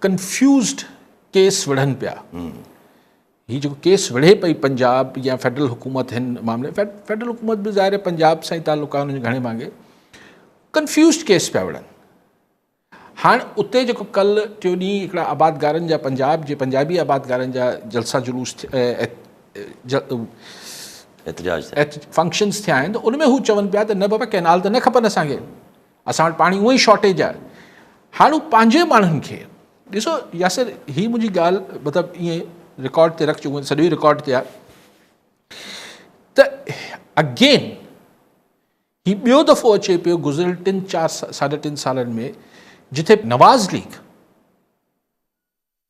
Confused case विढ़नि पिया। ही जो केस विढ़े पई पंजाब या फेडरल हुकूमत हिन मामले, फेडरल हुकूमत भी ज़ाहिर है पंजाब सां ई ताल्लुक़ आहे, उनजे घणे भाङे कंफ्यूज्ड केस पिया विढ़नि। हाणे उते जेको कल्ह टियों ॾींहुं हिकिड़ा आबादगारनि जा, पंजाब जे पंजाबी आबादगारनि जा जलसा जुलूस फंक्शन्स थिया आहिनि, त उनमें हू चवनि पिया त न बाबा कैनाल त न खपनि असांखे, असां वटि पाणी उअं ई शॉर्टेज आहे। हाणे हू पंहिंजे माण्हुनि खे ॾिसो यासिर, ही मुंहिंजी ॻाल्हि मतिलबु ईअं रिकॉर्ड ते रख चुको, सॼो ई रिकॉर्ड ते आहे त अगेन ही ॿियो दफ़ो अचे पियो गुज़िरियल 3-4 सालनि में, जिथे नवाज़ लीग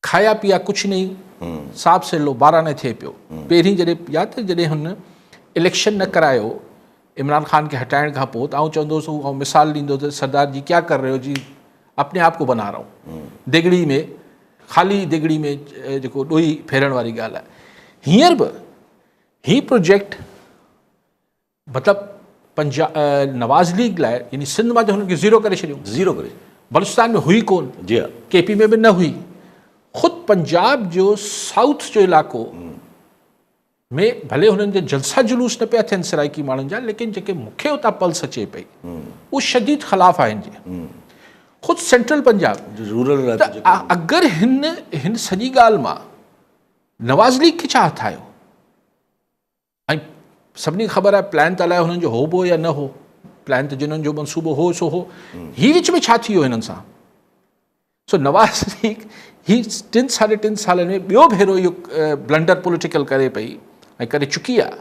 खाया पिया कुछ नहीं, साफ़ सिलो बारा न थिए पियो। पहिरीं जॾहिं यादि जॾहिं हुन इलेक्शन न करायो इमरान ख़ान खे हटाइण खां पोइ, त आउं चवंदो हुउसि, ऐं मिसाल ॾींदो त सरदार जी क्या कर रहे हो जी, अपने आप को बना रहा हूँ। देगड़ी में, ख़ाली देगड़ी में जेको ॾोही फेरण वारी ॻाल्हि आहे। हींअर बि ही प्रोजेक्ट मतिलबु नवाज़ लीग लाइ, यानी सिंध मां जो हुनखे ज़ीरो करे छॾियो, ज़ीरो करे, बलूचिस्तान में हुई कोन, जी हाँ, KP में भी न हुई। ख़ुद पंजाब जो साउथ जो इलाक़ो में भले हुननि जे जलसा जुलूस न पिया थियनि सराइकी माण्हुनि जा, लेकिन जेके मूंखे उतां पल्स अचे पई उहो शदीद ख़िलाफ़ आहिनि जे। ख़ुदि सेंट्रल पंजाब रूरल, त अगरि हिन सॼी ॻाल्हि मां नवाज़ लीग खे छा हथु आयो, ऐं सभिनी खे ख़बर आहे प्लान त अलाए हुननि जो हो बि या न हो, प्लान त जिन्हनि जो मनसूबो हो सो हो। ही विच में छा थी वियो हिननि सां? सो नवाज़ लीग ही 3-3.5 सालनि में ॿियो भेरो इहो ब्लंडर पॉलिटिकल करे पई ऐं करे चुकी आहे,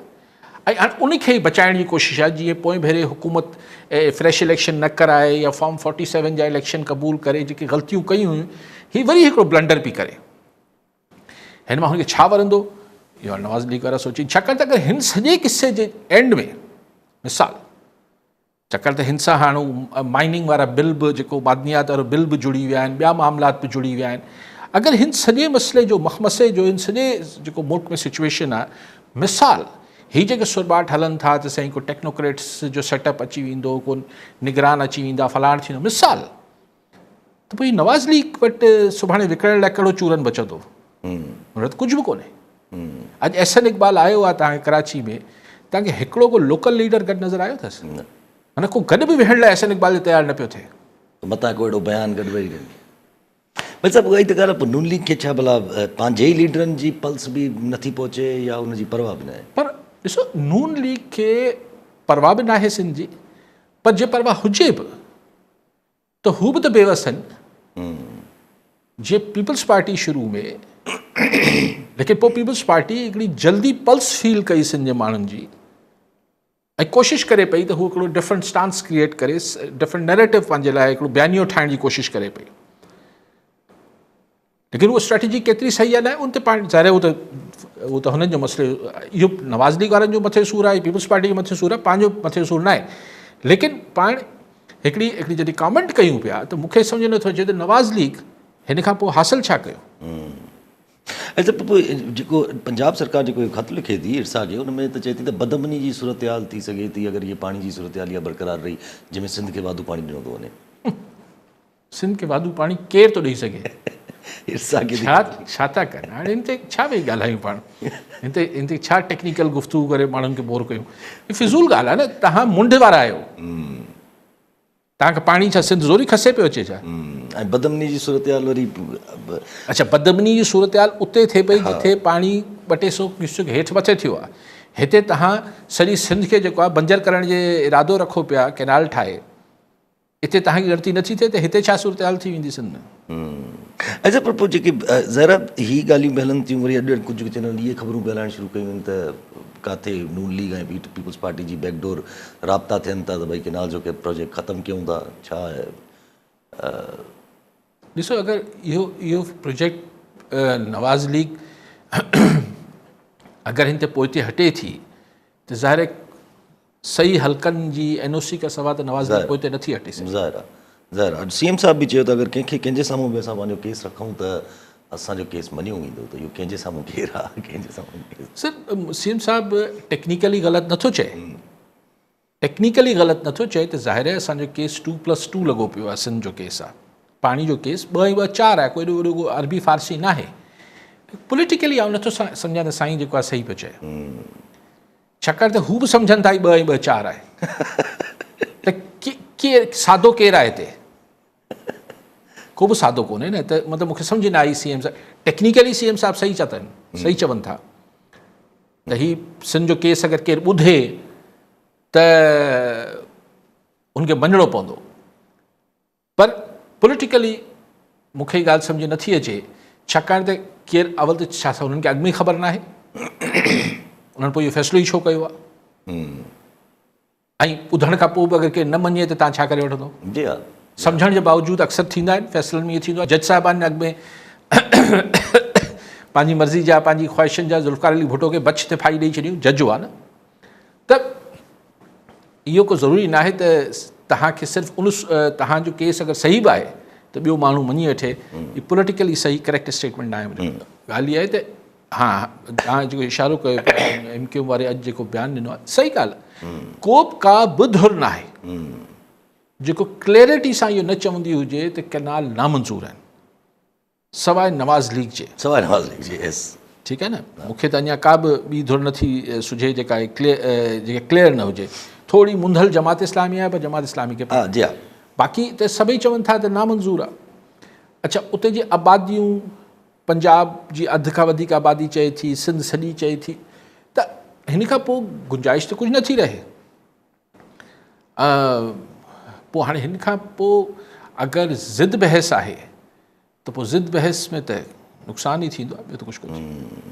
ऐं हाणे उनखे ई बचाइण जी कोशिशि आहे। जीअं पोइ भेरे हुकूमत फ्रेश इलेक्शन न कराए या फॉर्म 47 जा इलेक्शन क़बूल करे जेके ग़लतियूं कयूं हुयूं, ही वरी हिकिड़ो ब्लंडर पई करे। हिन मां हुनखे छा वरंदो इहो नवाज़ लीग वारा सोचीनि, छाकाणि त अगरि हिन सॼे किसे जे एंड में मिसाल, छाकाणि त हिन सां हाणे माइनिंग वारा बिल बि, जेको मादनियात वारो बिल बि जुड़ी विया आहिनि, ॿिया मामलात बि जुड़ी विया आहिनि। अगरि हिन सॼे मसइले जो मखमसे जो हिन सॼे जेको मुल्क में सिचुएशन आहे, मिसाल ही जेके सुरबाट हलनि था त साईं को टेक्नोक्रेट्स जो सेटअप अची वेंदो, को निगरान अची वेंदा, फलाण थींदो, मिसाल त पोइ नवाज़ लीग वटि सुभाणे विकिणण लाइ कहिड़ो चूरन बचंदो? हुन वटि कुझु बि कोन्हे। अॼु एहसन इक़बाल आयो आहे तव्हांखे कराची में, तव्हांखे हिकिड़ो को लोकल लीडर गॾु नज़र आयो अथसि? माना को गॾु बि विहण लाइ एहसन इक़बाल तयारु न पियो थिए। मथां को एॾो बयानु गॾु वेही रही। भई सभु उहा ई त ॻाल्हि आहे, नून लीग खे छा भला पंहिंजे ई लीडरनि जी पल्स बि नथी पहुचे या उनजी परवाह बि न आहे? पर ॾिसो, नून लीग खे परवाह बि न आहे सिंध जी, पर जे परवाह हुजे बि त हू बि त बेवस आहिनि। जे पीपल्स पार्टी शुरू में, लेकिन पोइ पीपल्स पार्टी हिकिड़ी जल्दी पल्स फील कई सिंध जे माण्हुनि जी, ऐं कोशिशि करे पई त हू हिकिड़ो डिफरेंट स्टांस क्रिएट करे, डिफरेंट नैरेटिव पंहिंजे लाइ हिकिड़ो बयानियो ठाहिण जी कोशिशि करे पई। लेकिन उहा स्ट्रेटेजी केतिरी सही आहे न, उन ते पाण ज़ाहिर उहो त हुननि जो मसइलो, इहो नवाज़ लीग वारनि जो मथे सूरु आहे, पीपल्स पार्टी जो मथे सूरु आहे, पंहिंजो मथे सूरु न आहे। लेकिन पाण हिकिड़ी जॾहिं कॉमेंट कयूं पिया त मूंखे सम्झ नथो अचे त नवाज़ लीग हिन खां पोइ हासिलु छा कयो। अच्छा, जेको पंजाब सरकार जेको ख़त लिखे थी इरसा खे, हुन में त चए थी त बदमनी जी सूरत हाल थी सघे थी अगरि इहा पाणी जी सूरत हाल इहा बरक़रार रही, जंहिंमें सिंध खे वाधू पाणी ॾिनो थो वञे। सिंध खे वाधू पाणी केरु थो ॾेई सघे? इरसा खे छा था कनि? हाणे हिन ते छा वेही ॻाल्हायूं पाण? हिन ते छा टेक्निकल गुफ़्तगू करे माण्हुनि खे बोर कयूं? ही फिज़ूल ॻाल्हि आहे न। तव्हां मुंड वारा आहियो, तव्हांखे पाणी छा सिंध ज़ोरी खसे पियो अचे छा? ऐं बदमनी जी सूरत हाल वरी, अच्छा, बदमनी जी सूरत हाल उते थिए पई जिथे पाणी 200 क्यूसेक हेठि मथे थियो आहे। हिते तव्हां सॼी सिंध खे जेको आहे बंजर करण जे इरादो रखो पिया, कैनाल ठाहे, हिते तव्हांजी ग़लती नथी थिए त हिते छा सूरत हाल थी वेंदी सिंध में? अच्छा, पर पोइ जेके ज़रा ही ॻाल्हियूं बि हलनि थियूं, वरी अॼु कुझु चैनल इहे ख़बरूं बि हलाइण शुरू कयूं आहिनि त किथे नून लीग ऐं पीपल्स पार्टी जी बैकडोर राब्ता थियनि था त भई कैनाल जो के प्रोजेक्ट ख़तमु कयूं था। छा आहे? ॾिसो, अगरि इहो प्रोजेक्ट नवाज़ लीग अगरि हिन ते पोइते हटे थी त ज़ाहिर सही हल्कनि जी NOC खां सवाइ त नवाज़ लीग पोइते नथी हटे सघे। ज़ाहिर आहे। CM साहिब बि चयो त अगरि कंहिंजे साम्हूं बि असां पंहिंजो केस रखूं त असांजो केस मञियो वेंदो, त इहो कंहिंजे साम्हूं केरु आहे, कंहिंजे साम्हूं? सर, CM साहिबु टेक्निकली ग़लति नथो चए, टेक्निकली ग़लति नथो चए त ज़ाहिर आहे असांजो केस 2+2 लॻो पियो आहे, सिंध जो केस आहे। पाणी जो केस 2 ऐं 2 4 आहे, कोई एॾो वॾो अरबी फारसी न आहे। पॉलिटिकली आउं नथो सम्झां त साईं जेको आहे सही पियो चए, छाकाणि त हू बि सम्झनि था 2 ऐं 2 4 आहे। त केरु सादो केरु आहे हिते? को बि सादो कोन्हे न। त मतिलबु मूंखे सम्झ न आई CM साहिब, टेक्निकली CM साहिब सही सही चवनि था त ही सिंध जो केस अगरि केरु ॿुधे त उनखे मञिणो पवंदो, पर पॉलिटिकली मूंखे हीअ ॻाल्हि सम्झ नथी अचे, छाकाणि त केरु अवल त छा हुननि खे अॻु में ख़बर न आहे, उन्हनि पोइ इहो फ़ैसिलो ई छो कयो आहे? ऐं ॿुधण खां पोइ बि अगरि केरु न मञे त तव्हां छा करे वठंदो? जी हा, सम्झण जे बावजूदि अक्सर थींदा आहिनि फ़ैसिलनि में इहो थींदो आहे, जज साहिबान अॻु में पंहिंजी मर्ज़ी जा पंहिंजी ख़्वाहिशनि जा ज़ुल्फ़िकार अली भुट्टो खे बच ते फाई ॾेई छॾियूं, जज हुआ न। त इहो को ज़रूरी न आहे त तव्हांखे सिर्फ़ु तव्हांजो केस अगरि सही बि आहे त ॿियो माण्हू मञी वठे, हीअ पॉलिटिकली सही करेक्ट स्टेटमेंट न आहे। ॻाल्हि इहा आहे त हा, तव्हां जेको इशारो कयो MQ वारे अॼु जेको बयानु ॾिनो आहे, सही ॻाल्हि आहे, को बि का बि धुर न आहे जेको क्लैरिटी सां इहो न चवंदी हुजे त कैनाल नामंज़ूर आहिनि, सवाइ नवाज़ लीग जे। सवाइ नवाज़ लीग जे, यस, ठीकु आहे न। मूंखे त अञा का बि ॿी धुर नथी सुझे जेका क्लियर न हुजे। थोरी मुंधल जमात इस्लामी आहे, पर जमात इस्लामी खे हा, जी हा, बाक़ी त सभई चवनि था त नामंज़ूर आहे। अच्छा, उते जी आबादियूं, पंजाब जी अधु खां वधीक आबादी चए थी, सिंध सॼी चए थी, त हिन खां पोइ गुंजाइश त कुझु नथी रहे। पोइ हाणे हिन खां पोइ अगरि ज़िद बहस आहे त पोइ ज़िद बहस में त नुक़सानु ई थींदो आहे, ॿियो त कुझु कोन्हे।